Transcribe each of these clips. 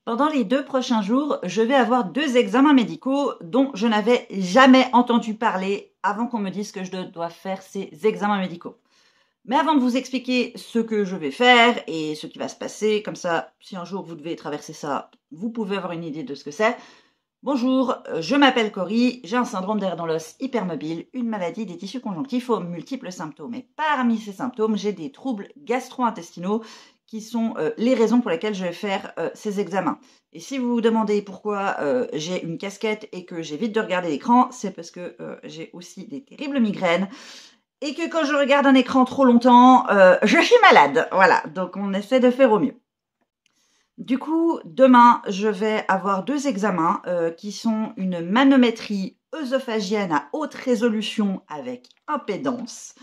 Pendant les 2 prochains jours, je vais avoir 2 examens médicaux dont je n'avais jamais entendu parler avant qu'on me dise que je dois faire ces examens médicaux. Mais avant de vous expliquer ce que je vais faire et ce qui va se passer, comme ça, si un jour vous devez traverser ça, vous pouvez avoir une idée de ce que c'est. Bonjour, je m'appelle Cory, j'ai un syndrome d'air dans l'os hypermobile, une maladie des tissus conjonctifs aux multiples symptômes. Et parmi ces symptômes, j'ai des troubles gastro-intestinaux qui sont les raisons pour lesquelles je vais faire ces examens. Et si vous vous demandez pourquoi j'ai une casquette et que j'évite de regarder l'écran, c'est parce que j'ai aussi des terribles migraines et que quand je regarde un écran trop longtemps, je suis malade. Voilà, donc on essaie de faire au mieux. Du coup, demain, je vais avoir 2 examens qui sont une manométrie œsophagienne à haute résolution avec impédance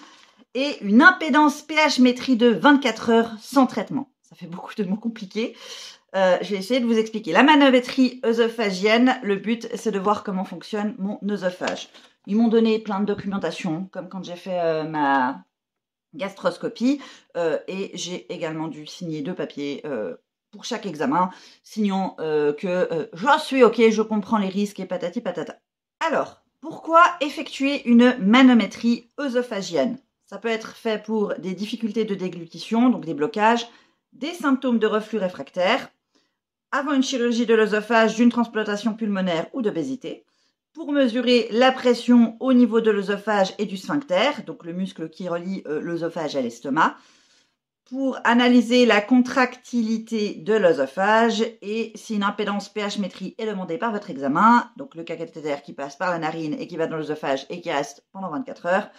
et une impédance pH-métrie de 24 heures sans traitement. Ça fait beaucoup de mots compliqués. Je vais essayer de vous expliquer. La manométrie œsophagienne, le but, c'est de voir comment fonctionne mon œsophage. Ils m'ont donné plein de documentation, comme quand j'ai fait ma gastroscopie, et j'ai également dû signer 2 papiers pour chaque examen, signant que je suis OK, je comprends les risques et patati patata. Alors, pourquoi effectuer une manométrie œsophagienne? Ça peut être fait pour des difficultés de déglutition, donc des blocages, des symptômes de reflux réfractaire, avant une chirurgie de l'œsophage, d'une transplantation pulmonaire ou d'obésité, pour mesurer la pression au niveau de l'œsophage et du sphincter, donc le muscle qui relie l'œsophage à l'estomac, pour analyser la contractilité de l'œsophage et si une impédance pH-métrie est demandée par votre examen, donc le cathéter qui passe par la narine et qui va dans l'œsophage et qui reste pendant 24 heures,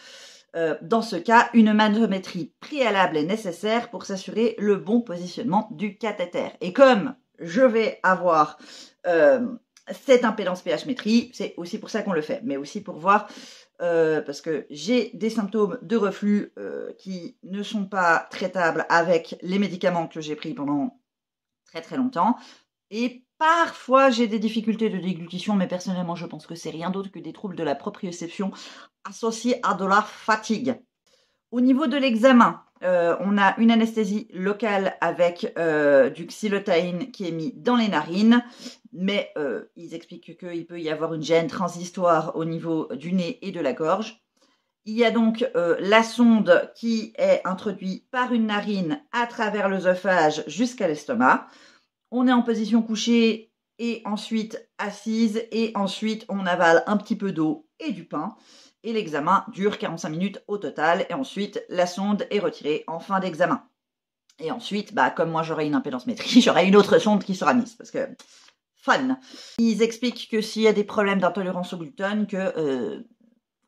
dans ce cas, une manométrie préalable est nécessaire pour s'assurer le bon positionnement du cathéter. Et comme je vais avoir cette impédance pH-métrie, c'est aussi pour ça qu'on le fait, mais aussi pour voir, parce que j'ai des symptômes de reflux qui ne sont pas traitables avec les médicaments que j'ai pris pendant très très longtemps. Et parfois, j'ai des difficultés de déglutition, mais personnellement, je pense que c'est rien d'autre que des troubles de la proprioception associés à de la fatigue. Au niveau de l'examen, on a une anesthésie locale avec du xylotaïne qui est mis dans les narines, mais ils expliquent qu'il peut y avoir une gêne transitoire au niveau du nez et de la gorge. Il y a donc la sonde qui est introduite par une narine à travers l'œsophage jusqu'à l'estomac. On est en position couchée et ensuite assise et ensuite on avale un petit peu d'eau et du pain. Et l'examen dure 45 minutes au total et ensuite la sonde est retirée en fin d'examen. Et ensuite, comme moi j'aurai une impédance métrie, j'aurai une autre sonde qui sera mise parce que fun. Ils expliquent que s'il y a des problèmes d'intolérance au gluten, que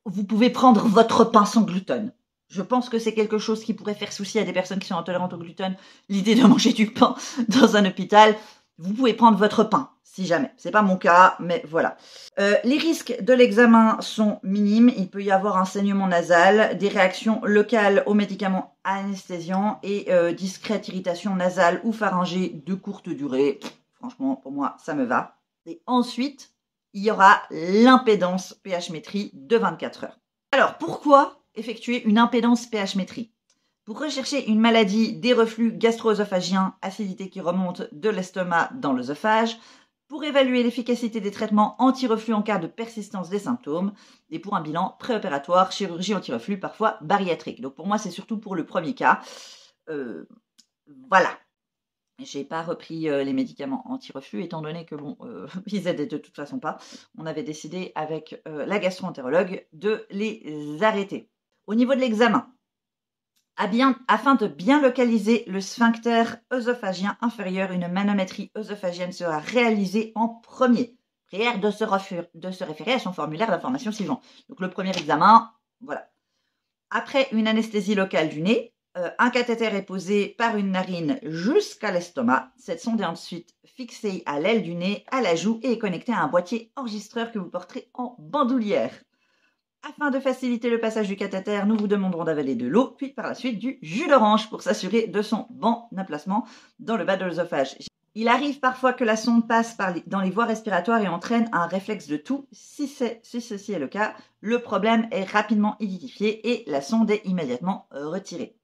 vous pouvez prendre votre pain sans gluten. Je pense que c'est quelque chose qui pourrait faire souci à des personnes qui sont intolérantes au gluten. L'idée de manger du pain dans un hôpital, vous pouvez prendre votre pain, si jamais. C'est pas mon cas, mais voilà. Les risques de l'examen sont minimes. Il peut y avoir un saignement nasal, des réactions locales aux médicaments anesthésiants et discrète irritation nasale ou pharyngée de courte durée. Franchement, pour moi, ça me va. Et ensuite, il y aura l'impédance pH-métrie de 24 heures. Alors, pourquoi effectuer une impédance pH-métrie? Pour rechercher une maladie des reflux gastro-œsophagiens, acidité qui remonte de l'estomac dans l'œsophage, pour évaluer l'efficacité des traitements anti-reflux en cas de persistance des symptômes, et pour un bilan préopératoire, chirurgie anti-reflux, parfois bariatrique. Donc pour moi, c'est surtout pour le premier cas. Voilà. J'ai pas repris les médicaments anti-reflux, étant donné que ils aidaient de toute façon pas. On avait décidé avec la gastro-entérologue de les arrêter. Au niveau de l'examen, afin de bien localiser le sphincter œsophagien inférieur, une manométrie œsophagienne sera réalisée en premier. Prière de se référer à son formulaire d'information suivant. Donc le premier examen, voilà. Après une anesthésie locale du nez, un cathéter est posé par une narine jusqu'à l'estomac. Cette sonde est ensuite fixée à l'aile du nez, à la joue et est connectée à un boîtier enregistreur que vous porterez en bandoulière. Afin de faciliter le passage du cathéter, nous vous demanderons d'avaler de l'eau, puis par la suite du jus d'orange pour s'assurer de son bon emplacement dans le bas de l'œsophage. Il arrive parfois que la sonde passe dans les voies respiratoires et entraîne un réflexe de toux. Si ceci est le cas, le problème est rapidement identifié et la sonde est immédiatement retirée.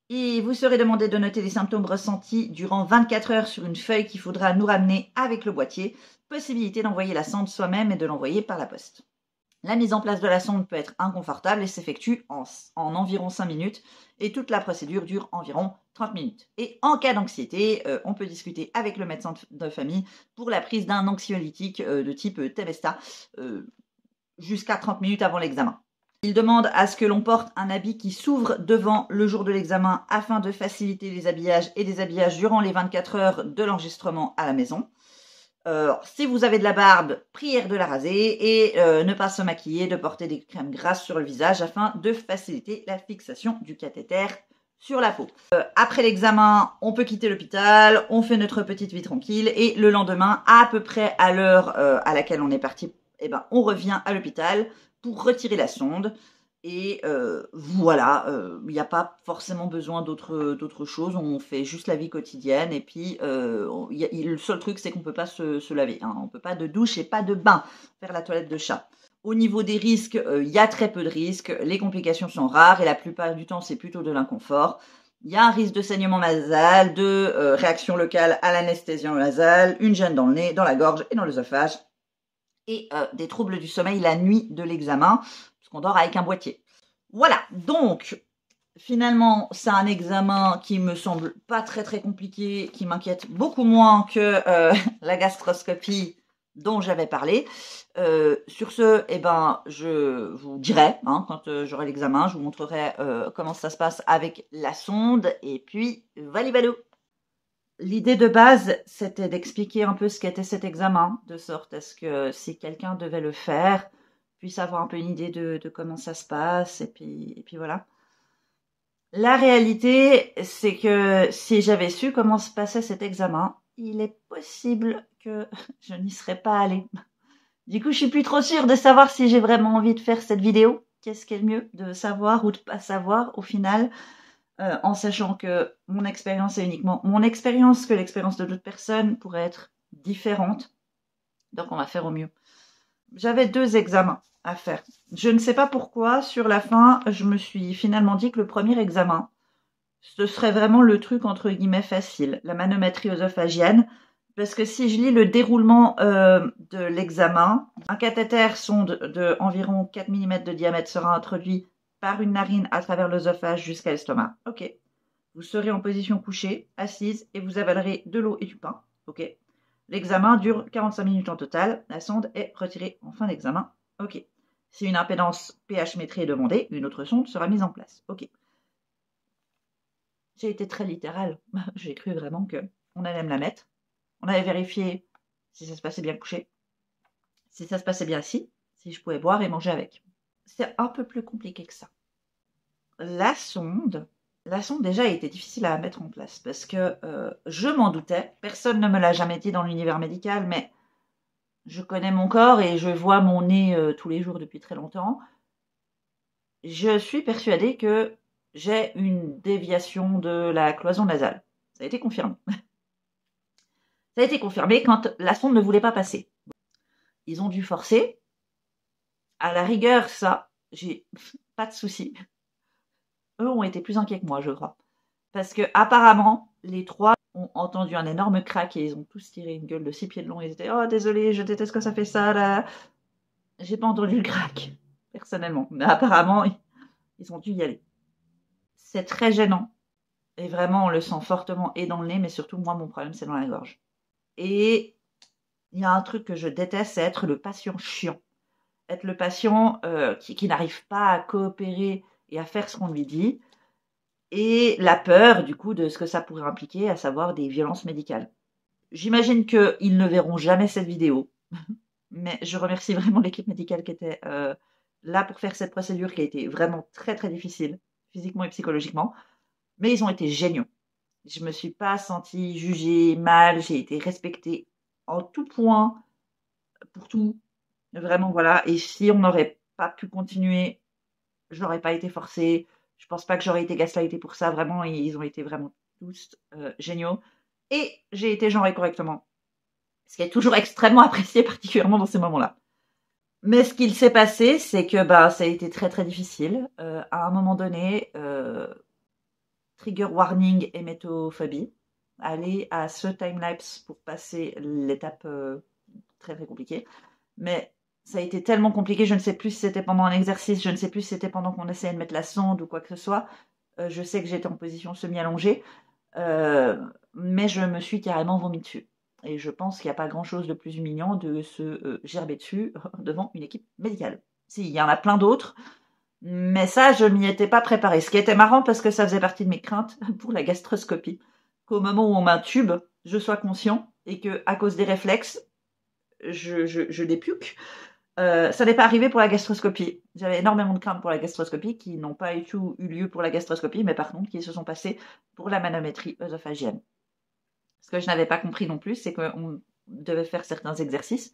Et vous serez demandé de noter les symptômes ressentis durant 24 heures sur une feuille qu'il faudra nous ramener avec le boîtier. Possibilité d'envoyer la sonde soi-même et de l'envoyer par la poste. La mise en place de la sonde peut être inconfortable et s'effectue en environ 5 minutes et toute la procédure dure environ 30 minutes. Et en cas d'anxiété, on peut discuter avec le médecin de famille pour la prise d'un anxiolytique de type Temesta jusqu'à 30 minutes avant l'examen. Il demande à ce que l'on porte un habit qui s'ouvre devant le jour de l'examen afin de faciliter les habillages et déshabillages durant les 24 heures de l'enregistrement à la maison. Si vous avez de la barbe, prière de la raser et ne pas se maquiller, de porter des crèmes grasses sur le visage afin de faciliter la fixation du cathéter sur la peau. Après l'examen, on peut quitter l'hôpital, on fait notre petite vie tranquille et le lendemain, à peu près à l'heure à laquelle on est parti, on revient à l'hôpital pour retirer la sonde. Et voilà, il n'y a pas forcément besoin d'autre chose, on fait juste la vie quotidienne. Et puis, le seul truc, c'est qu'on ne peut pas se laver. Hein. On ne peut pas de douche et pas de bain, faire la toilette de chat. Au niveau des risques, il y a très peu de risques. Les complications sont rares et la plupart du temps, c'est plutôt de l'inconfort. Il y a un risque de saignement nasal, de réaction locale à l'anesthésie nasale, une gêne dans le nez, dans la gorge et dans l'œsophage. Et des troubles du sommeil la nuit de l'examen, puisqu'on dort avec un boîtier. Voilà, donc finalement c'est un examen qui me semble pas très compliqué, qui m'inquiète beaucoup moins que la gastroscopie dont j'avais parlé. Sur ce, je vous dirai, quand j'aurai l'examen, je vous montrerai comment ça se passe avec la sonde, et puis valibalo. L'idée de base, c'était d'expliquer un peu ce qu'était cet examen, de sorte à ce que si quelqu'un devait le faire, puisse avoir un peu une idée de comment ça se passe, et puis voilà. La réalité, c'est que si j'avais su comment se passait cet examen, il est possible que je n'y serais pas allée. Du coup, je suis plus trop sûre de savoir si j'ai vraiment envie de faire cette vidéo. Qu'est-ce qui est le mieux, de savoir ou de pas savoir au final, en sachant que mon expérience est uniquement mon expérience, que l'expérience de d'autres personnes pourrait être différente. Donc, on va faire au mieux. J'avais 2 examens à faire. Je ne sais pas pourquoi, sur la fin, je me suis finalement dit que le premier examen, ce serait vraiment le truc entre guillemets facile, la manométrie œsophagienne, parce que si je lis le déroulement de l'examen, un cathéter sonde de environ 4 mm de diamètre sera introduit par une narine à travers l'œsophage jusqu'à l'estomac. Ok. Vous serez en position couchée, assise, et vous avalerez de l'eau et du pain. Ok. L'examen dure 45 minutes en total. La sonde est retirée en fin d'examen. Ok. Si une impédance pH-métrie est demandée, une autre sonde sera mise en place. Ok. J'ai été très littérale. J'ai cru vraiment qu'on allait me la mettre. On avait vérifié si ça se passait bien couché, si ça se passait bien assis, si je pouvais boire et manger avec. C'est un peu plus compliqué que ça. La sonde déjà a été difficile à mettre en place parce que je m'en doutais. Personne ne me l'a jamais dit dans l'univers médical, mais je connais mon corps et je vois mon nez tous les jours depuis très longtemps. Je suis persuadée que j'ai une déviation de la cloison nasale. Ça a été confirmé. Ça a été confirmé quand la sonde ne voulait pas passer. Ils ont dû forcer. À la rigueur, ça, j'ai pas de souci. Eux ont été plus inquiets que moi, je crois. Parce que apparemment, les 3 ont entendu un énorme crack et ils ont tous tiré une gueule de 6 pieds de long. Ils étaient « Oh, désolé, je déteste que ça fait ça, là. » J'ai pas entendu le crack, personnellement. Mais apparemment, ils ont dû y aller. C'est très gênant. Et vraiment, on le sent fortement et dans le nez, mais surtout, moi, mon problème, c'est dans la gorge. Et il y a un truc que je déteste, c'est être le patient chiant. Être le patient qui n'arrive pas à coopérer et à faire ce qu'on lui dit. Et la peur, du coup, de ce que ça pourrait impliquer, à savoir des violences médicales. J'imagine qu'ils ne verront jamais cette vidéo. Mais je remercie vraiment l'équipe médicale qui était là pour faire cette procédure qui a été vraiment très difficile, physiquement et psychologiquement. Mais ils ont été géniaux. Je me suis pas sentie jugée mal, j'ai été respectée en tout point, pour tout. Vraiment, voilà. Et si on n'aurait pas pu continuer, je n'aurais pas été forcée. Je pense pas que j'aurais été gaslightée pour ça. Vraiment, ils ont été vraiment tous géniaux. Et j'ai été genrée correctement. Ce qui est toujours extrêmement apprécié, particulièrement dans ces moments-là. Mais ce qu'il s'est passé, c'est que ça a été très difficile. À un moment donné, trigger warning hémétophobie. Aller à ce timelapse pour passer l'étape très très compliquée. Mais ça a été tellement compliqué, je ne sais plus si c'était pendant un exercice, je ne sais plus si c'était pendant qu'on essayait de mettre la sonde ou quoi que ce soit. Je sais que j'étais en position semi-allongée, mais je me suis carrément vomi dessus. Et je pense qu'il n'y a pas grand-chose de plus humiliant de se gerber dessus devant une équipe médicale. Si, il y en a plein d'autres, mais ça, je m'y étais pas préparée. Ce qui était marrant parce que ça faisait partie de mes craintes pour la gastroscopie. Qu'au moment où on m'intube, je sois conscient et que, à cause des réflexes, je dépuque. Ça n'est pas arrivé pour la gastroscopie. J'avais énormément de craintes pour la gastroscopie qui n'ont pas du tout eu lieu pour la gastroscopie, mais par contre qui se sont passées pour la manométrie œsophagienne. Ce que je n'avais pas compris non plus, c'est qu'on devait faire certains exercices.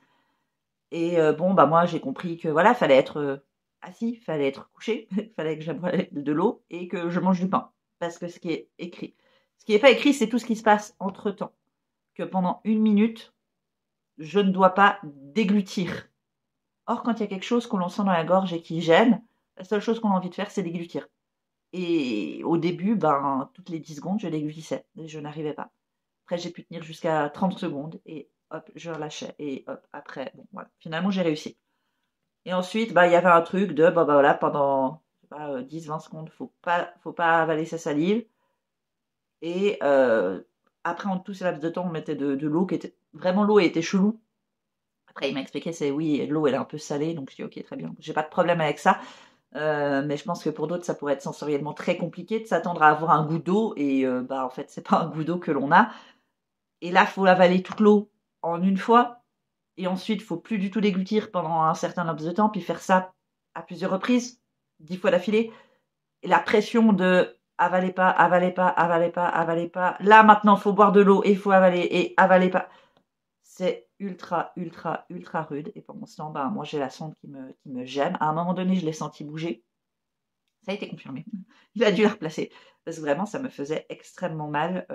Et moi j'ai compris que voilà, fallait être assis, fallait être couché, fallait que j'aboie de l'eau et que je mange du pain. Parce que ce qui est écrit. Ce qui n'est pas écrit, c'est tout ce qui se passe entre-temps. Que pendant 1 minute, je ne dois pas déglutir. Or, quand il y a quelque chose qu'on sent dans la gorge et qui gêne, la seule chose qu'on a envie de faire, c'est déglutir. Et au début, toutes les 10 secondes, je déglutissais. Et je n'arrivais pas. Après, j'ai pu tenir jusqu'à 30 secondes. Et hop, je relâchais. Et hop, après, bon, voilà. Finalement, j'ai réussi. Et ensuite, il y avait un truc de, voilà, pendant 10-20 secondes, faut pas avaler sa salive. Et après, en tout ce laps de temps, on mettait de l'eau qui était... Vraiment, l'eau était chelou. Après, il m'a expliqué, oui, l'eau, elle est un peu salée. Donc, je dis, ok, très bien. J'ai pas de problème avec ça. Mais je pense que pour d'autres, ça pourrait être sensoriellement très compliqué de s'attendre à avoir un goût d'eau. Et en fait, c'est pas un goût d'eau que l'on a. Et là, il faut avaler toute l'eau en une fois. Et ensuite, il faut plus du tout déglutir pendant un certain laps de temps. Puis faire ça à plusieurs reprises, 10 fois d'affilée. Et la pression de avalez pas, avalez pas, avalez pas, avalez pas. Là, maintenant, il faut boire de l'eau et il faut avaler et avalez pas. C'est ultra, ultra, ultra rude. Et pendant ce temps, moi, j'ai la sonde qui me gêne. À un moment donné, je l'ai senti bouger. Ça a été confirmé. Il a dû la replacer. Parce que vraiment, ça me faisait extrêmement mal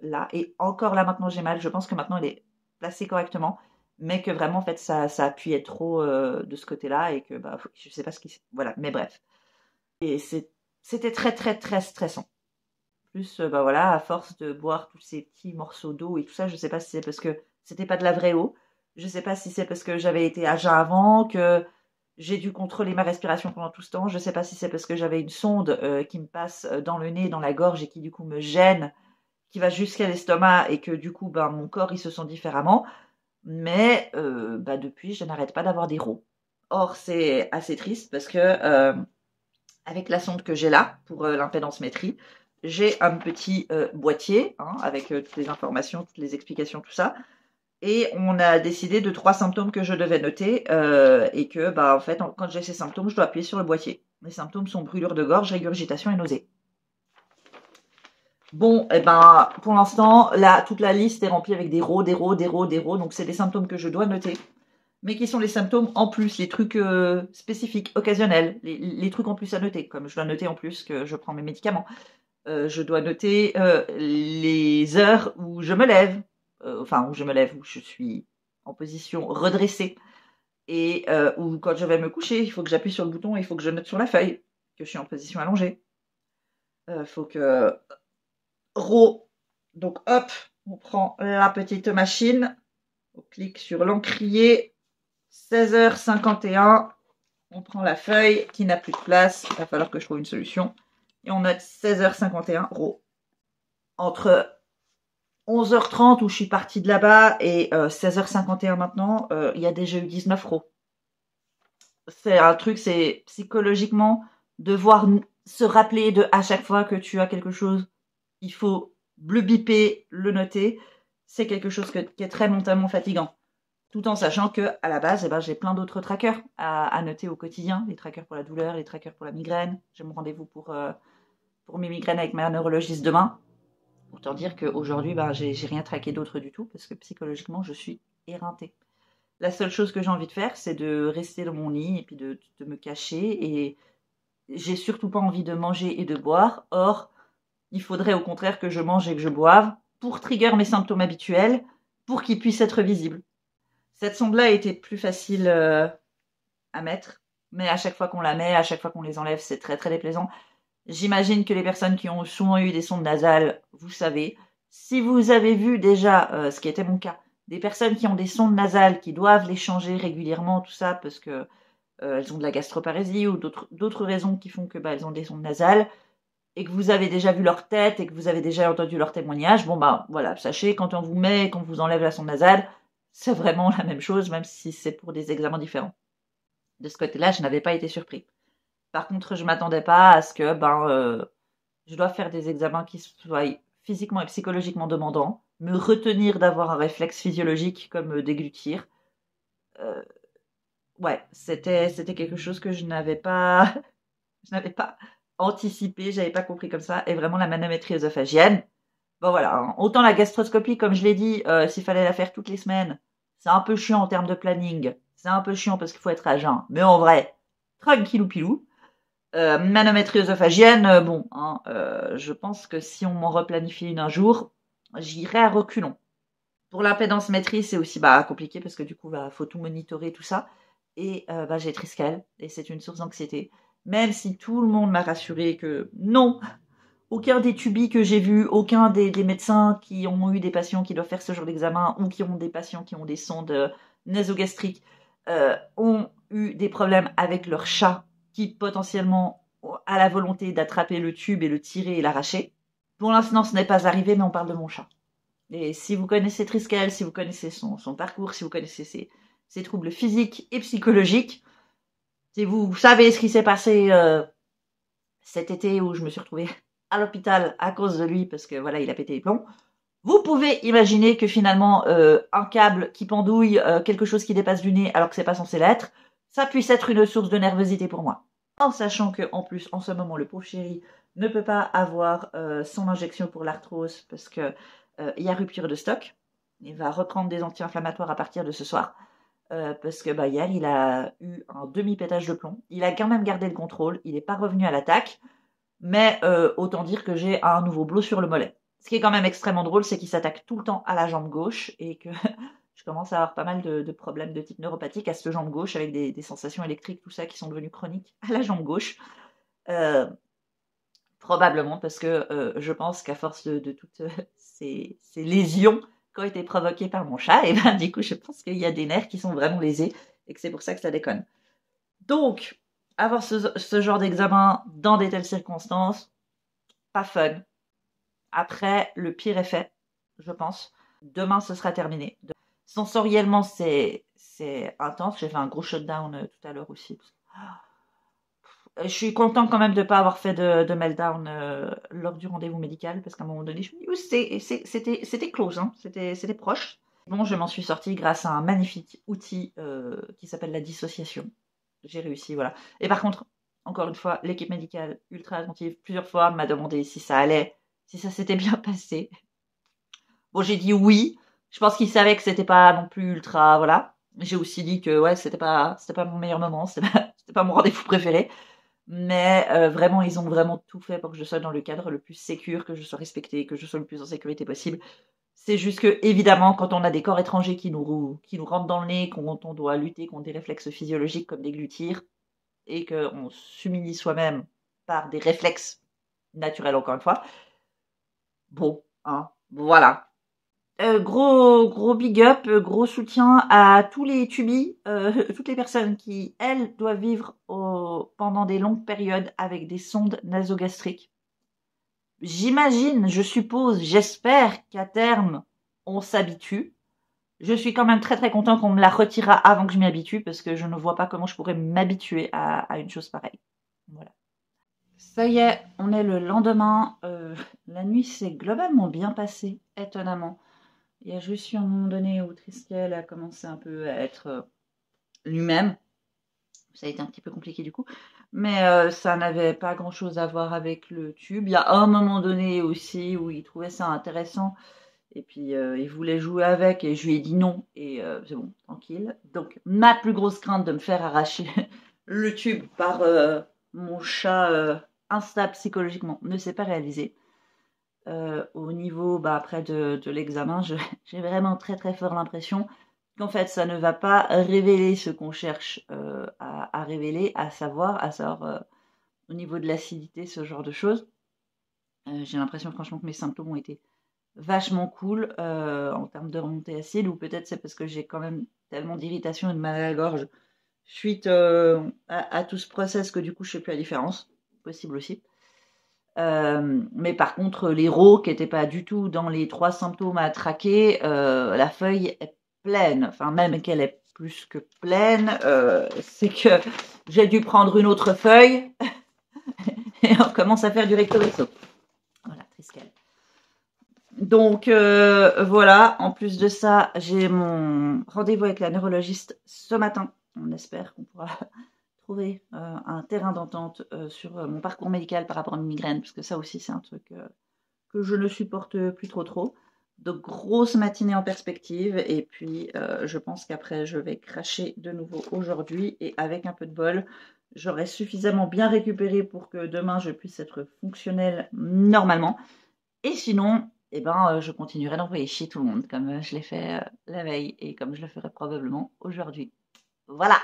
là. Et encore là, maintenant, j'ai mal. Je pense que maintenant, elle est placée correctement. Mais que vraiment, en fait, ça appuyait trop de ce côté-là. Et que, je sais pas ce qui... Voilà, mais bref. Et c'était très, très, très stressant. Plus, voilà, à force de boire tous ces petits morceaux d'eau et tout ça, je sais pas si c'est parce que c'était pas de la vraie eau. Je sais pas si c'est parce que j'avais été à jeun avant, que j'ai dû contrôler ma respiration pendant tout ce temps. Je sais pas si c'est parce que j'avais une sonde qui me passe dans le nez, dans la gorge et qui du coup me gêne, qui va jusqu'à l'estomac et que du coup, mon corps, il se sent différemment. Mais depuis, je n'arrête pas d'avoir des rots. Or, c'est assez triste parce que avec la sonde que j'ai là pour l'impédance-métrie, j'ai un petit boîtier avec toutes les informations, toutes les explications, tout ça. Et on a décidé de 3 symptômes que je devais noter et que, en fait, quand j'ai ces symptômes, je dois appuyer sur le boîtier. Les symptômes sont brûlure de gorge, régurgitation et nausée. Bon, pour l'instant, là, toute la liste est remplie avec des rots, des rots, des rots, des rots. Donc, c'est des symptômes que je dois noter. Mais qui sont les symptômes en plus, les trucs spécifiques, occasionnels, les trucs en plus à noter, comme je dois noter en plus que je prends mes médicaments. Je dois noter les heures où je me lève, où je suis en position redressée, et où quand je vais me coucher, il faut que j'appuie sur le bouton et il faut que je note sur la feuille que je suis en position allongée. Il faut que... Donc hop, on prend la petite machine, on clique sur l'encrier, 16h51, on prend la feuille qui n'a plus de place, il va falloir que je trouve une solution. Et on note 16h51, entre 11h30 où je suis partie de là-bas et 16h51 maintenant, il y a déjà eu 19 C'est un truc, c'est psychologiquement devoir se rappeler de à chaque fois que tu as quelque chose, il faut le biper, le noter. C'est quelque chose qui est très mentalement fatigant. Tout en sachant que à la base, j'ai plein d'autres trackers à noter au quotidien. Les trackers pour la douleur, les trackers pour la migraine. J'ai mon rendez-vous pour mes migraines avec ma neurologiste demain. Autant dire qu'aujourd'hui, j'ai rien traqué d'autre du tout parce que psychologiquement, je suis éreintée. La seule chose que j'ai envie de faire, c'est de rester dans mon lit et puis de me cacher. Et j'ai surtout pas envie de manger et de boire. Or, il faudrait au contraire que je mange et que je boive pour trigger mes symptômes habituels, pour qu'ils puissent être visibles. Cette sonde-là était plus facile à mettre, mais à chaque fois qu'on la met, à chaque fois qu'on les enlève, c'est très très déplaisant. J'imagine que les personnes qui ont souvent eu des sondes nasales, vous savez. Si vous avez vu déjà, ce qui était mon cas, des personnes qui ont des sondes nasales, qui doivent les changer régulièrement, tout ça, parce que elles ont de la gastroparésie ou d'autres raisons qui font que elles ont des sondes nasales, et que vous avez déjà vu leur tête et que vous avez déjà entendu leur témoignage, bon voilà, sachez, quand on vous met, quand on vous enlève la sonde nasale, c'est vraiment la même chose, même si c'est pour des examens différents. De ce côté-là, je n'avais pas été surpris. Par contre, je m'attendais pas à ce que je dois faire des examens qui soient physiquement et psychologiquement demandants, me retenir d'avoir un réflexe physiologique comme déglutir. Ouais, c'était quelque chose que je n'avais pas je n'avais pas anticipé, j'avais pas compris comme ça. Et vraiment la manométrie œsophagienne. Bon voilà, hein. Autant la gastroscopie, comme je l'ai dit, s'il fallait la faire toutes les semaines, c'est un peu chiant en termes de planning. C'est un peu chiant parce qu'il faut être à jeun. Mais en vrai, tranquillou pilou. Manométrie œsophagienne, je pense que si on m'en replanifie une un jour, j'irai à reculons. Pour l'impédance métrie, c'est aussi compliqué parce que du coup, faut tout monitorer, tout ça. Et j'ai Triskel, et c'est une source d'anxiété. Même si tout le monde m'a rassuré que non, aucun des tubis que j'ai vus, aucun des médecins qui ont eu des patients qui doivent faire ce genre d'examen ou qui ont des patients qui ont des sondes nasogastriques ont eu des problèmes avec leur chat qui potentiellement a la volonté d'attraper le tube et le tirer et l'arracher. Pour l'instant, ce n'est pas arrivé, mais on parle de mon chat. Et si vous connaissez Triskel, si vous connaissez son parcours, si vous connaissez ses troubles physiques et psychologiques, si vous savez ce qui s'est passé cet été où je me suis retrouvée à l'hôpital à cause de lui parce que voilà, il a pété les plombs, vous pouvez imaginer que finalement un câble qui pendouille, quelque chose qui dépasse du nez alors que c'est pas censé l'être, ça puisse être une source de nervosité pour moi. En sachant que en plus, en ce moment, le pauvre chéri ne peut pas avoir son injection pour l'arthrose parce que il y a rupture de stock. Il va reprendre des anti-inflammatoires à partir de ce soir. Parce que hier, il a eu un demi-pétage de plomb. Il a quand même gardé le contrôle. Il n'est pas revenu à l'attaque. Mais autant dire que j'ai un nouveau bloc sur le mollet. Ce qui est quand même extrêmement drôle, c'est qu'il s'attaque tout le temps à la jambe gauche et que je commence à avoir pas mal de problèmes de type neuropathique à cette jambe gauche avec des sensations électriques, tout ça, qui sont devenues chroniques à la jambe gauche. Probablement parce que je pense qu'à force de toutes ces lésions qui ont été provoquées par mon chat, et du coup, je pense qu'il y a des nerfs qui sont vraiment lésés et que c'est pour ça que ça déconne. Donc, avoir ce genre d'examen dans des telles circonstances, pas fun. Après, le pire est fait, je pense. Demain, ce sera terminé. Sensoriellement, c'est intense. J'ai fait un gros shutdown tout à l'heure aussi. Je suis contente quand même de ne pas avoir fait de meltdown lors du rendez-vous médical, parce qu'à un moment donné, je me dis, c'était close, hein, c'était proche. Bon, je m'en suis sortie grâce à un magnifique outil qui s'appelle la dissociation. J'ai réussi, voilà. Et par contre, encore une fois, l'équipe médicale ultra attentive, plusieurs fois m'a demandé si ça allait, si ça s'était bien passé. Bon, j'ai dit oui. Je pense qu'ils savaient que c'était pas non plus ultra, voilà. J'ai aussi dit que ouais, c'était pas mon meilleur moment, c'était pas mon rendez-vous préféré. Mais vraiment, ils ont vraiment tout fait pour que je sois dans le cadre le plus sécure, que je sois respectée, que je sois le plus en sécurité possible. C'est juste que, évidemment, quand on a des corps étrangers qui nous rentrent dans le nez, quand on doit lutter contre des réflexes physiologiques comme déglutir, et qu'on s'humilie soi-même par des réflexes naturels, encore une fois, bon, hein, voilà. Gros big up, gros soutien à tous les tubis, toutes les personnes qui, elles, doivent vivre pendant des longues périodes avec des sondes nasogastriques. J'imagine, je suppose, j'espère qu'à terme, on s'habitue. Je suis quand même très très content qu'on me la retirera avant que je m'y habitue, parce que je ne vois pas comment je pourrais m'habituer à une chose pareille. Voilà. Ça y est, on est le lendemain. La nuit s'est globalement bien passée, étonnamment. Il y a juste eu un moment donné où Triskel a commencé un peu à être lui-même. Ça a été un petit peu compliqué du coup. Mais ça n'avait pas grand-chose à voir avec le tube. Il y a un moment donné aussi où il trouvait ça intéressant. Et puis il voulait jouer avec et je lui ai dit non. Et c'est bon, tranquille. Donc ma plus grosse crainte de me faire arracher le tube par mon chat instable psychologiquement ne s'est pas réalisée. Au niveau après de l'examen, j'ai vraiment très très fort l'impression qu'en fait ça ne va pas révéler ce qu'on cherche à révéler, à savoir au niveau de l'acidité, ce genre de choses. J'ai l'impression franchement que mes symptômes ont été vachement cool en termes de remontée acide, ou peut-être c'est parce que j'ai quand même tellement d'irritation et de mal à la gorge suite à tout ce process que du coup je sais plus la différence. Possible aussi. Mais par contre, les rots qui n'étaient pas du tout dans les 3 symptômes à traquer, la feuille est pleine. Enfin, même qu'elle est plus que pleine, c'est que j'ai dû prendre une autre feuille et on commence à faire du recto verso. Voilà, Triskel. Donc voilà, en plus de ça, j'ai mon rendez-vous avec la neurologiste ce matin. On espère qu'on pourra trouver un terrain d'entente sur mon parcours médical par rapport à mes migraines, parce que ça aussi c'est un truc que je ne supporte plus trop. Donc grosse matinée en perspective, et puis je pense qu'après je vais cracher de nouveau aujourd'hui, et avec un peu de bol, j'aurai suffisamment bien récupéré pour que demain je puisse être fonctionnelle normalement. Et sinon, eh ben, je continuerai d'envoyer chier tout le monde, comme je l'ai fait la veille, et comme je le ferai probablement aujourd'hui. Voilà!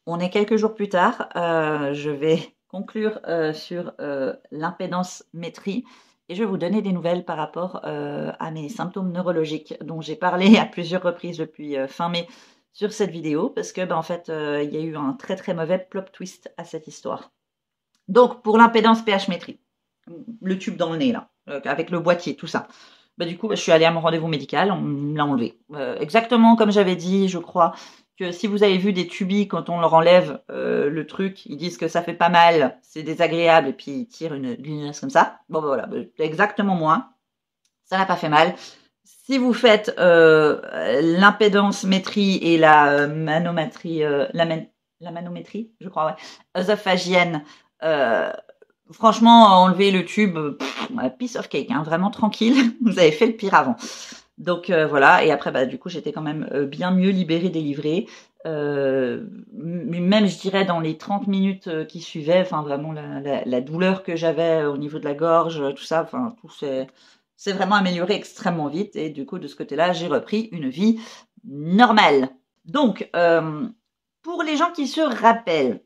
On est quelques jours plus tard. Je vais conclure sur l'impédance-métrie et je vais vous donner des nouvelles par rapport à mes symptômes neurologiques dont j'ai parlé à plusieurs reprises depuis fin mai sur cette vidéo, parce que en fait, il y a eu un très mauvais plot twist à cette histoire. Donc, pour l'impédance pH-métrie, le tube dans le nez là, avec le boîtier, tout ça. Du coup, je suis allée à mon rendez-vous médical, on me l'a enlevé. Exactement comme j'avais dit, je crois, que si vous avez vu des tubis, quand on leur enlève le truc, ils disent que ça fait pas mal, c'est désagréable, et puis ils tirent une glinasse comme ça. Bon, voilà, exactement moi. Ça n'a pas fait mal. Si vous faites l'impédance métrie et la manométrie, la manométrie, je crois, ouais, œsophagienne, franchement, enlever le tube, piece of cake, hein, vraiment tranquille. Vous avez fait le pire avant. Donc voilà, et après du coup j'étais quand même bien mieux libérée, délivrée. Même je dirais dans les 30 minutes qui suivaient, enfin vraiment la douleur que j'avais au niveau de la gorge, tout ça, enfin tout c'est vraiment amélioré extrêmement vite, et du coup de ce côté-là j'ai repris une vie normale. Donc pour les gens qui se rappellent,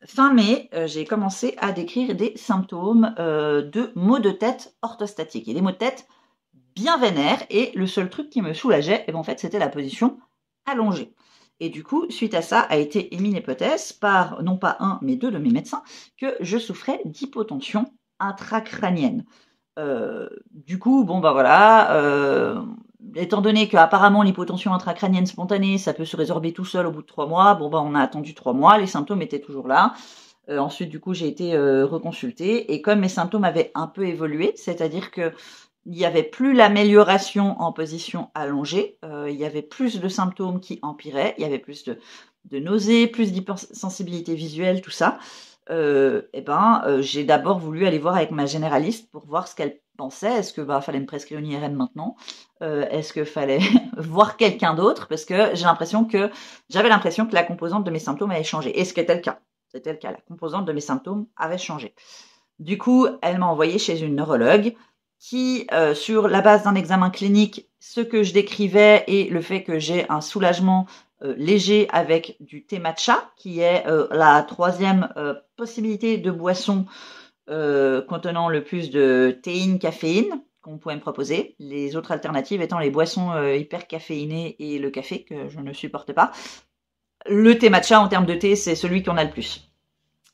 fin mai, j'ai commencé à décrire des symptômes de maux de tête orthostatiques. Et des maux de tête bien vénères, et le seul truc qui me soulageait, en fait, c'était la position allongée. Et du coup, suite à ça, a été émise l'hypothèse par, non pas un, mais 2 de mes médecins, que je souffrais d'hypotension intracrânienne. Du coup, étant donné qu'apparemment l'hypotension intracrânienne spontanée, ça peut se résorber tout seul au bout de 3 mois, on a attendu 3 mois, les symptômes étaient toujours là. Ensuite, du coup, j'ai été reconsultée, et comme mes symptômes avaient un peu évolué, c'est-à-dire que il n'y avait plus l'amélioration en position allongée, il y avait plus de symptômes qui empiraient, il y avait plus de nausées, plus d'hypersensibilité visuelle, tout ça. J'ai d'abord voulu aller voir avec ma généraliste pour voir ce qu'elle pensait. Est-ce que fallait me prescrire une IRM maintenant? Est-ce que fallait voir quelqu'un d'autre? Parce que j'avais l'impression que la composante de mes symptômes avait changé. Et ce qui était le cas. C'était le cas. La composante de mes symptômes avait changé. Du coup, elle m'a envoyée chez une neurologue qui, sur la base d'un examen clinique, ce que je décrivais et le fait que j'ai un soulagement léger avec du thé matcha, qui est la 3e possibilité de boisson contenant le plus de théine, caféine qu'on pouvait me proposer. Les autres alternatives étant les boissons hyper caféinées et le café, que je ne supporte pas. Le thé matcha, en termes de thé, c'est celui qu'on a le plus.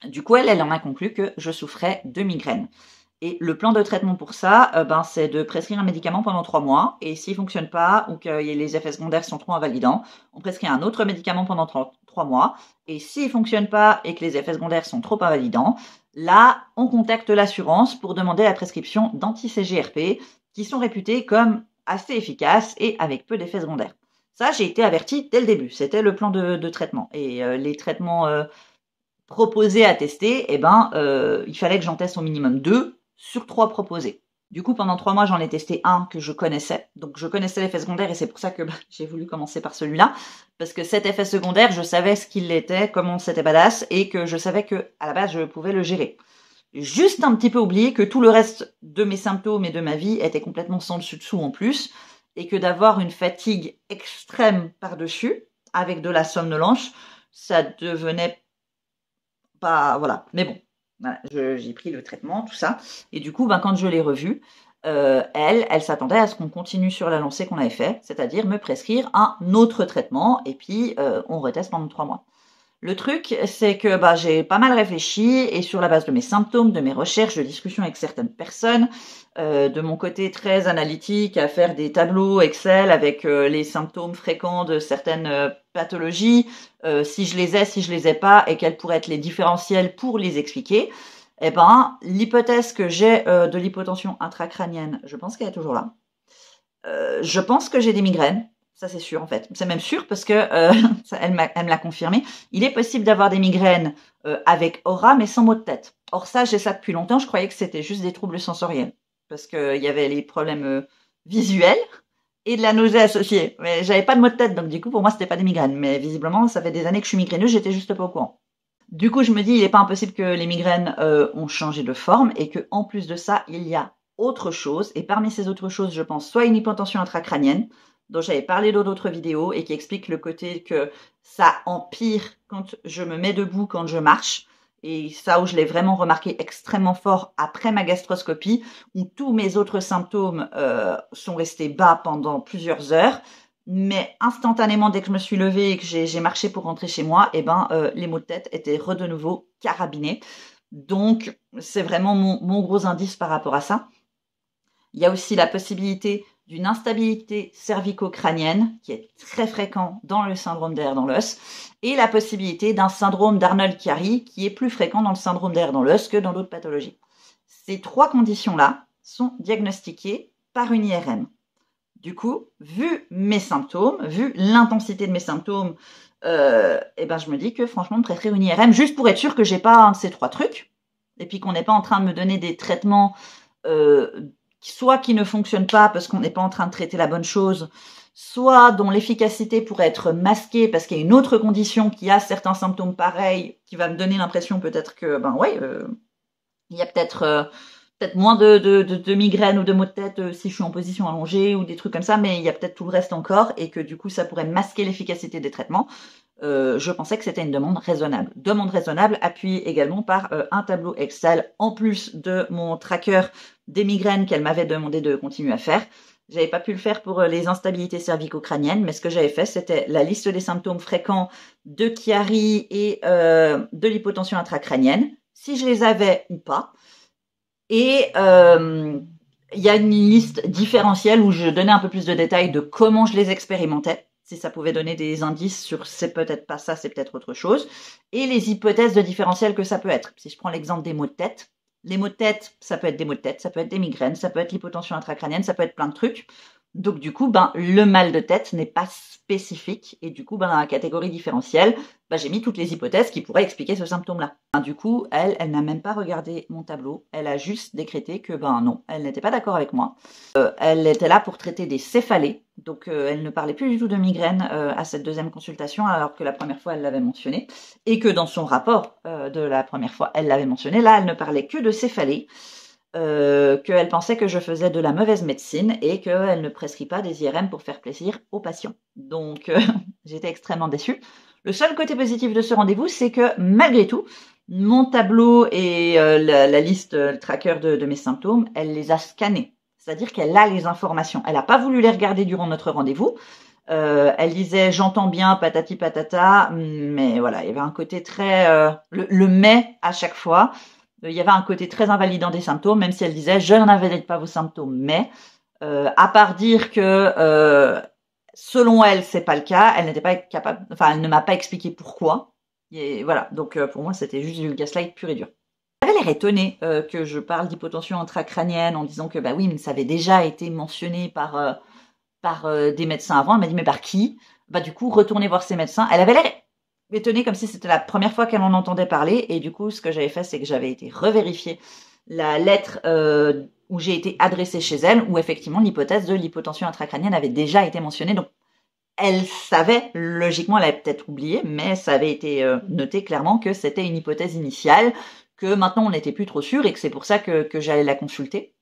Du coup, elle en a conclu que je souffrais de migraines. Et le plan de traitement pour ça, c'est de prescrire un médicament pendant 3 mois. Et s'il ne fonctionne pas, ou que les effets secondaires sont trop invalidants, on prescrit un autre médicament pendant 3 mois. Et s'il ne fonctionne pas et que les effets secondaires sont trop invalidants, là, on contacte l'assurance pour demander la prescription d'anti-CGRP, qui sont réputés comme assez efficaces et avec peu d'effets secondaires. Ça, j'ai été avertie dès le début. C'était le plan de traitement. Et les traitements proposés à tester, il fallait que j'en teste au minimum 2 sur 3 proposés. Du coup, pendant 3 mois, j'en ai testé un que je connaissais. Donc, je connaissais l'effet secondaire, et c'est pour ça que j'ai voulu commencer par celui-là. Parce que cet effet secondaire, je savais ce qu'il était, comment c'était badass, et que je savais que, à la base, je pouvais le gérer. Juste un petit peu oublié que tout le reste de mes symptômes et de ma vie était complètement sans dessus-dessous en plus, et que d'avoir une fatigue extrême par-dessus, avec de la somnolence, ça devenait pas, voilà. Mais bon, voilà, j'ai pris le traitement, tout ça. Et du coup, ben, quand je l'ai revue, elle s'attendait à ce qu'on continue sur la lancée qu'on avait fait, c'est-à-dire me prescrire un autre traitement, et puis on reteste pendant 3 mois. Le truc, c'est que bah, j'ai pas mal réfléchi et sur la base de mes symptômes, de mes recherches, de discussions avec certaines personnes, de mon côté très analytique, à faire des tableaux Excel avec les symptômes fréquents de certaines pathologies, si je les ai, si je les ai pas, et quels pourraient être les différentiels pour les expliquer. Eh ben, l'hypothèse que j'ai de l'hypotension intracrânienne, je pense qu'elle est toujours là. Je pense que j'ai des migraines. Ça, c'est sûr, en fait. C'est même sûr parce que elle me l'a confirmé. Il est possible d'avoir des migraines avec aura, mais sans maux de tête. Or, ça, j'ai ça depuis longtemps. Je croyais que c'était juste des troubles sensoriels parce qu'il y avait les problèmes visuels et de la nausée associée. Mais j'avais pas de maux de tête, donc du coup, pour moi, c'était pas des migraines. Mais visiblement, ça fait des années que je suis migraineuse, j'étais juste pas au courant. Du coup, je me dis, il n'est pas impossible que les migraines ont changé de forme et que en plus de ça, il y a autre chose. Et parmi ces autres choses, je pense soit une hypotension intracrânienne, dont j'avais parlé dans d'autres vidéos et qui explique le côté que ça empire quand je me mets debout, quand je marche. Et ça où je l'ai vraiment remarqué extrêmement fort après ma gastroscopie, où tous mes autres symptômes sont restés bas pendant plusieurs heures. Mais instantanément, dès que je me suis levée et que j'ai marché pour rentrer chez moi, eh ben, les maux de tête étaient de nouveau carabinés. Donc, c'est vraiment mon gros indice par rapport à ça. Il y a aussi la possibilité d'une instabilité cervico-crânienne qui est très fréquent dans le syndrome d'air dans l'os et la possibilité d'un syndrome d'Arnold-Chiari qui est plus fréquent dans le syndrome d'air dans l'os que dans d'autres pathologies. Ces 3 conditions-là sont diagnostiquées par une IRM. Du coup, vu mes symptômes, vu l'intensité de mes symptômes, eh ben je me dis que franchement, me prescrire une IRM juste pour être sûr que j'ai pas un de ces 3 trucs et puis qu'on n'est pas en train de me donner des traitements soit qui ne fonctionnent pas parce qu'on n'est pas en train de traiter la bonne chose, soit dont l'efficacité pourrait être masquée parce qu'il y a une autre condition qui a certains symptômes pareils, qui va me donner l'impression peut-être que, il y a peut-être moins de migraines ou de maux de tête si je suis en position allongée ou des trucs comme ça, mais il y a peut-être tout le reste encore et que du coup ça pourrait masquer l'efficacité des traitements. Je pensais que c'était une demande raisonnable. Demande raisonnable appuyée également par un tableau Excel en plus de mon tracker des migraines qu'elle m'avait demandé de continuer à faire. J'avais pas pu le faire pour les instabilités cervico-crâniennes, mais ce que j'avais fait, c'était la liste des symptômes fréquents de Chiari et de l'hypotension intracrânienne, si je les avais ou pas. Et il y a une liste différentielle où je donnais un peu plus de détails de comment je les expérimentais, si ça pouvait donner des indices sur c'est peut-être pas ça, c'est peut-être autre chose, et les hypothèses de différentiel que ça peut être. Si je prends l'exemple des maux de tête, les maux de tête, ça peut être des maux de tête, ça peut être des migraines, ça peut être l'hypotension intracrânienne, ça peut être plein de trucs. Donc du coup, le mal de tête n'est pas spécifique et du coup, dans la catégorie différentielle, j'ai mis toutes les hypothèses qui pourraient expliquer ce symptôme-là. Du coup, elle n'a même pas regardé mon tableau, elle a juste décrété que non, elle n'était pas d'accord avec moi. Elle était là pour traiter des céphalées, donc elle ne parlait plus du tout de migraine à cette deuxième consultation, alors que la première fois elle l'avait mentionné, et que dans son rapport de la première fois elle l'avait mentionné. Là, elle ne parlait que de céphalées. Qu'elle pensait que je faisais de la mauvaise médecine et qu'elle ne prescrit pas des IRM pour faire plaisir aux patients. Donc, j'étais extrêmement déçue. Le seul côté positif de ce rendez-vous, c'est que malgré tout, mon tableau et la liste, le tracker de mes symptômes, elle les a scannés. C'est-à-dire qu'elle a les informations. Elle n'a pas voulu les regarder durant notre rendez-vous. Elle disait « j'entends bien, patati patata », mais voilà, il y avait un côté très... le mais à chaque fois. Il y avait un côté très invalidant des symptômes, même si elle disait « je n'invalide pas vos symptômes », mais à part dire que selon elle, c'est pas le cas, elle n'était pas capable, enfin, elle ne m'a pas expliqué pourquoi. Et voilà, donc pour moi, c'était juste du gaslight pur et dur. Elle avait l'air étonnée que je parle d'hypotension intracrânienne en disant que oui, mais ça avait déjà été mentionné par des médecins avant. Elle m'a dit « mais par qui ?» Du coup, retournez voir ces médecins. Elle avait l'air étonnée comme si c'était la première fois qu'elle en entendait parler et du coup ce que j'avais fait c'est que j'avais été revérifier la lettre où j'ai été adressée chez elle où effectivement l'hypothèse de l'hypotension intracrânienne avait déjà été mentionnée, donc elle savait, logiquement elle avait peut-être oublié, mais ça avait été noté clairement que c'était une hypothèse initiale, que maintenant on n'était plus trop sûr et que c'est pour ça que j'allais la consulter.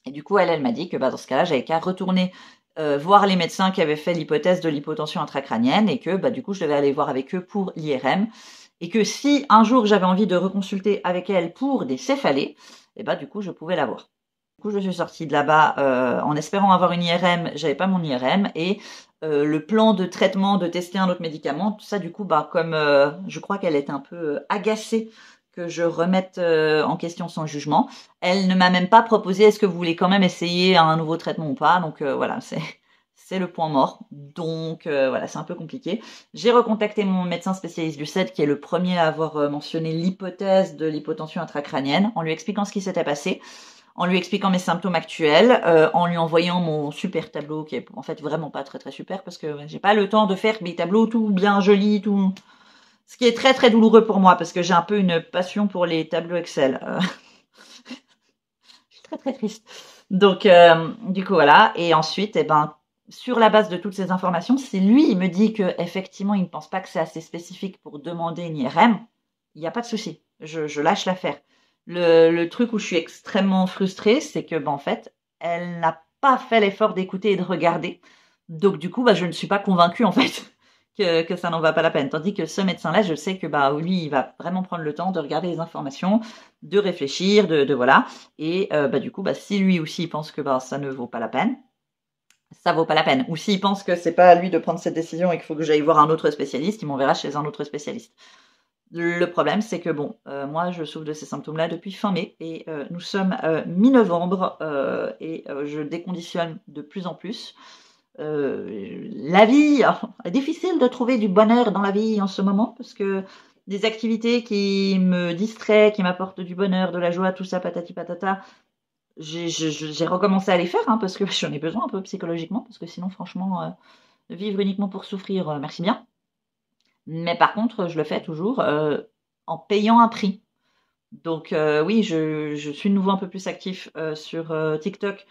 Et du coup elle m'a dit que dans ce cas-là j'avais qu'à retourner voir les médecins qui avaient fait l'hypothèse de l'hypotension intracrânienne et que du coup je devais aller voir avec eux pour l'IRM et que si un jour j'avais envie de reconsulter avec elle pour des céphalées, et bah du coup je pouvais l'avoir. Du coup je suis sortie de là-bas en espérant avoir une IRM, j'avais pas mon IRM et le plan de traitement, de tester un autre médicament, tout ça du coup bah comme je crois qu'elle était un peu agacée que je remette en question son jugement, elle ne m'a même pas proposé est-ce que vous voulez quand même essayer un nouveau traitement ou pas, donc voilà c'est le point mort. Donc voilà, c'est un peu compliqué. J'ai recontacté mon médecin spécialiste du CED, qui est le premier à avoir mentionné l'hypothèse de l'hypotension intracrânienne, en lui expliquant ce qui s'était passé, en lui expliquant mes symptômes actuels, en lui envoyant mon super tableau, qui est en fait vraiment pas très très super, parce que j'ai pas le temps de faire mes tableaux tout bien jolis, tout... Ce qui est très très douloureux pour moi, parce que j'ai un peu une passion pour les tableaux Excel. Je suis très très triste. Donc, du coup, voilà. Et ensuite, eh ben, sur la base de toutes ces informations, si lui, il me dit que effectivement, il ne pense pas que c'est assez spécifique pour demander une IRM, il n'y a pas de souci. Je lâche l'affaire. Le truc où je suis extrêmement frustrée, c'est que, ben, en fait, elle n'a pas fait l'effort d'écouter et de regarder. Donc, du coup, bah, je ne suis pas convaincue, en fait, que ça n'en va pas la peine. Tandis que ce médecin-là, je sais que, bah, lui, il va vraiment prendre le temps de regarder les informations, de réfléchir, de voilà. Et bah, du coup, bah, si lui aussi il pense que bah, ça ne vaut pas la peine, ça vaut pas la peine. Ou s'il pense que c'est pas à lui de prendre cette décision et qu'il faut que j'aille voir un autre spécialiste, il m'enverra chez un autre spécialiste. Le problème, c'est que bon, moi je souffre de ces symptômes-là depuis fin mai et nous sommes mi-novembre et je déconditionne de plus en plus. La vie, est difficile de trouver du bonheur dans la vie en ce moment parce que des activités qui me distraient, qui m'apportent du bonheur, de la joie, tout ça, patati patata, j'ai recommencé à les faire hein, parce que j'en ai besoin un peu psychologiquement parce que sinon franchement vivre uniquement pour souffrir, merci bien. Mais par contre je le fais toujours en payant un prix. Donc oui, je suis de nouveau un peu plus actif sur TikTok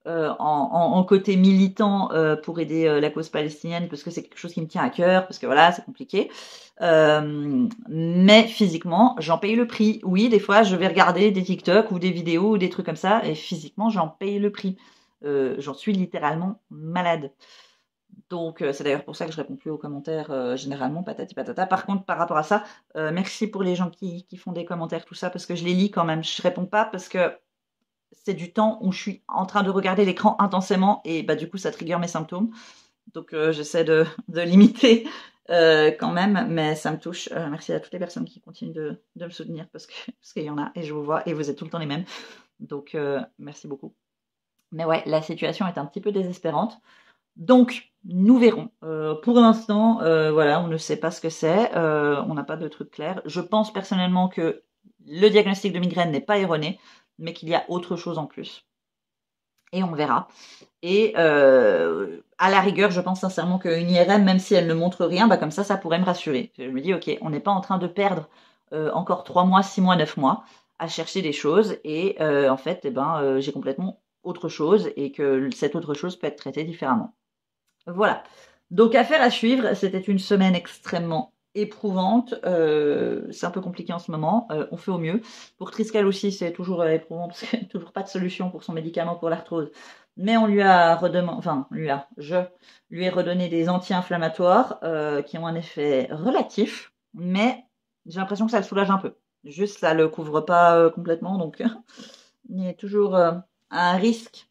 en côté militant pour aider la cause palestinienne parce que c'est quelque chose qui me tient à cœur, parce que voilà, c'est compliqué. Mais physiquement, j'en paye le prix. Oui, des fois, je vais regarder des TikTok ou des vidéos ou des trucs comme ça, et physiquement, j'en paye le prix. J'en suis littéralement malade. Donc, c'est d'ailleurs pour ça que je réponds plus aux commentaires généralement, patati patata. Par contre, par rapport à ça, merci pour les gens qui font des commentaires, tout ça, parce que je les lis quand même. Je réponds pas parce que c'est du temps où je suis en train de regarder l'écran intensément et bah du coup ça trigger mes symptômes. Donc j'essaie de limiter quand même, mais ça me touche. Merci à toutes les personnes qui continuent de me soutenir parce qu'il y en a et je vous vois et vous êtes tout le temps les mêmes. Donc merci beaucoup. Mais ouais, la situation est un petit peu désespérante. Donc nous verrons. Pour l'instant, voilà, on ne sait pas ce que c'est. On n'a pas de truc clair. Je pense personnellement que le diagnostic de migraine n'est pas erroné, mais qu'il y a autre chose en plus. Et on verra. Et à la rigueur, je pense sincèrement qu'une IRM, même si elle ne montre rien, bah comme ça pourrait me rassurer. Je me dis, ok, on n'est pas en train de perdre encore 3 mois, 6 mois, 9 mois à chercher des choses. Et en fait, eh ben, j'ai complètement autre chose et que cette autre chose peut être traitée différemment. Voilà. Donc, affaire à suivre. C'était une semaine extrêmement éprouvante. C'est un peu compliqué en ce moment. On fait au mieux. Pour Triskel aussi, c'est toujours éprouvant parce qu'il n'y a toujours pas de solution pour son médicament pour l'arthrose. Mais on lui a redemandé, enfin, je lui ai redonné des anti-inflammatoires qui ont un effet relatif, mais j'ai l'impression que ça le soulage un peu. Juste, ça le couvre pas complètement, donc il y a toujours un risque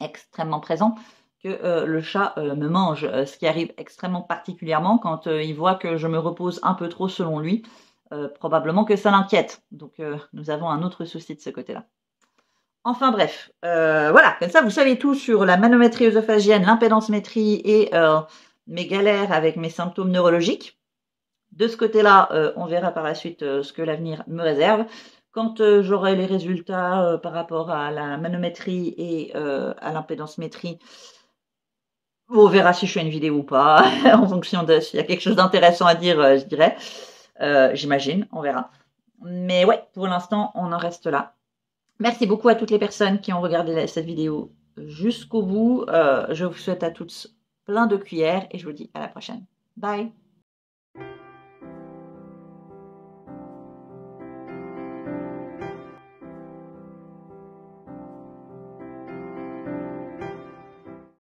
extrêmement présent que le chat me mange, ce qui arrive extrêmement particulièrement quand il voit que je me repose un peu trop selon lui. Probablement que ça l'inquiète. Donc nous avons un autre souci de ce côté-là. Enfin bref, voilà, comme ça vous savez tout sur la manométrie œsophagienne, l'impédance-métrie et mes galères avec mes symptômes neurologiques. De ce côté-là, on verra par la suite ce que l'avenir me réserve. Quand j'aurai les résultats par rapport à la manométrie et à l'impédance-métrie, on verra si je fais une vidéo ou pas, en fonction de s'il y a quelque chose d'intéressant à dire, je dirais. J'imagine, on verra. Mais ouais, pour l'instant, on en reste là. Merci beaucoup à toutes les personnes qui ont regardé cette vidéo jusqu'au bout. Je vous souhaite à toutes plein de cuillères et je vous dis à la prochaine. Bye!